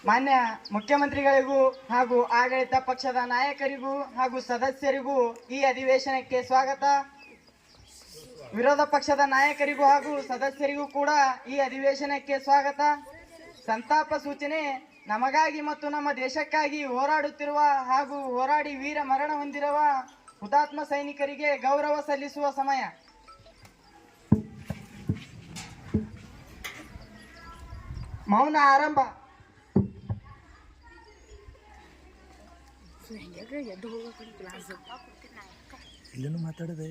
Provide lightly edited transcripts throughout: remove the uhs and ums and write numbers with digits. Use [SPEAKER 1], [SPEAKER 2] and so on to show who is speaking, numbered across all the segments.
[SPEAKER 1] ಮಾನ್ಯ ಮುಖ್ಯಮಂತ್ರಿಗಳಿಗೂ ಹಾಗೂ ಆಡಳಿತ ಪಕ್ಷದ ನಾಯಕರಿಗೂ ಹಾಗೂ ಸದಸ್ಯರಿಗೂ ಈ ಅಧಿವೇಶನಕ್ಕೆ ಸ್ವಾಗತ. ವಿರೋಧ ಪಕ್ಷದ ನಾಯಕರಿಗೂ ಹಾಗೂ ಸದಸ್ಯರಿಗೂ ಕೂಡ ಈ ಅಧಿವೇಶನಕ್ಕೆ ಸ್ವಾಗತ. ಸಂತಾಪ ಸೂಚನೆ. ನಮಗಾಗಿ ಮತ್ತು ನಮ್ಮ ದೇಶಕ್ಕಾಗಿ ಹೋರಾಡುತ್ತಿರುವ ಹಾಗೂ ಹೋರಾಡಿ ವೀರ ಮರಣ ಹೊಂದಿರುವ ಹುತಾತ್ಮ ಸೈನಿಕರಿಗೆ ಗೌರವ ಸಲ್ಲಿಸುವ ಸಮಯ. ಮೌನ ಆರಂಭ.
[SPEAKER 2] ಇಲ್ಲೇನು ಮಾತಾಡದೆ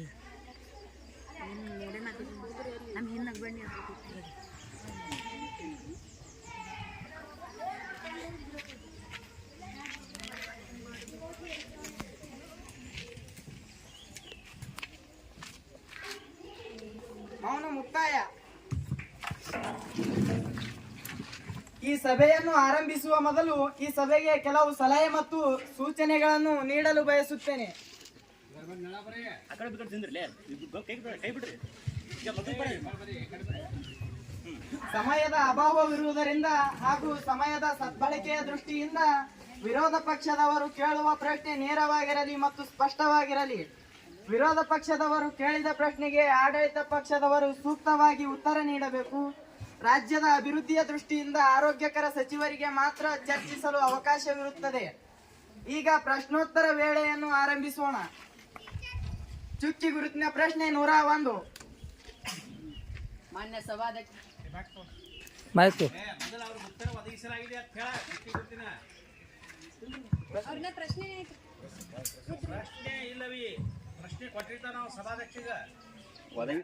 [SPEAKER 1] ಮೌನ ಮುಕ್ತಾಯ. ಈ ಸಭೆಯನ್ನು ಆರಂಭಿಸುವ ಮೊದಲು ಈ ಸಭೆಗೆ ಕೆಲವು ಸಲಹೆ ಮತ್ತು ಸೂಚನೆಗಳನ್ನು ನೀಡಲು ಬಯಸುತ್ತೇನೆ. ಸಮಯದ ಅಭಾವವಿರುವುದರಿಂದ ಹಾಗೂ ಸಮಯದ ಸದ್ಬಳಕೆಯ ದೃಷ್ಟಿಯಿಂದ ವಿರೋಧ ಪಕ್ಷದವರು ಕೇಳುವ ಪ್ರಶ್ನೆ ನೇರವಾಗಿರಲಿ ಮತ್ತು ಸ್ಪಷ್ಟವಾಗಿರಲಿ. ವಿರೋಧ ಪಕ್ಷದವರು ಕೇಳಿದ ಪ್ರಶ್ನೆಗೆ ಆಡಳಿತ ಪಕ್ಷದವರು ಸೂಕ್ತವಾಗಿ ಉತ್ತರ ನೀಡಬೇಕು. ರಾಜ್ಯದ ಅಭಿವೃದ್ಧಿಯ ದೃಷ್ಟಿಯಿಂದ ಆರೋಗ್ಯಕರ ಸಚಿವರಿಗೆ ಮಾತ್ರ ಚರ್ಚಿಸಲು ಅವಕಾಶವಿರುತ್ತದೆ. ಈಗ ಪ್ರಶ್ನೋತ್ತರ ವೇಳೆಯನ್ನು ಆರಂಭಿಸೋಣ. ಚುಕ್ಕಿ ಗುರುತಿನ ಪ್ರಶ್ನೆ 101.
[SPEAKER 3] ಮಾನ್ಯ ಸಭಾಧ್ಯಕ್ಷ
[SPEAKER 4] ಪ್ರಶ್ನೆ ಇಲ್ಲವಿ. ಪ್ರಶ್ನೆ ಕೊಟ್ಟಿರ್ತಾರ ನಾವು ಸಭಾಧ್ಯಕ್ಷಗ.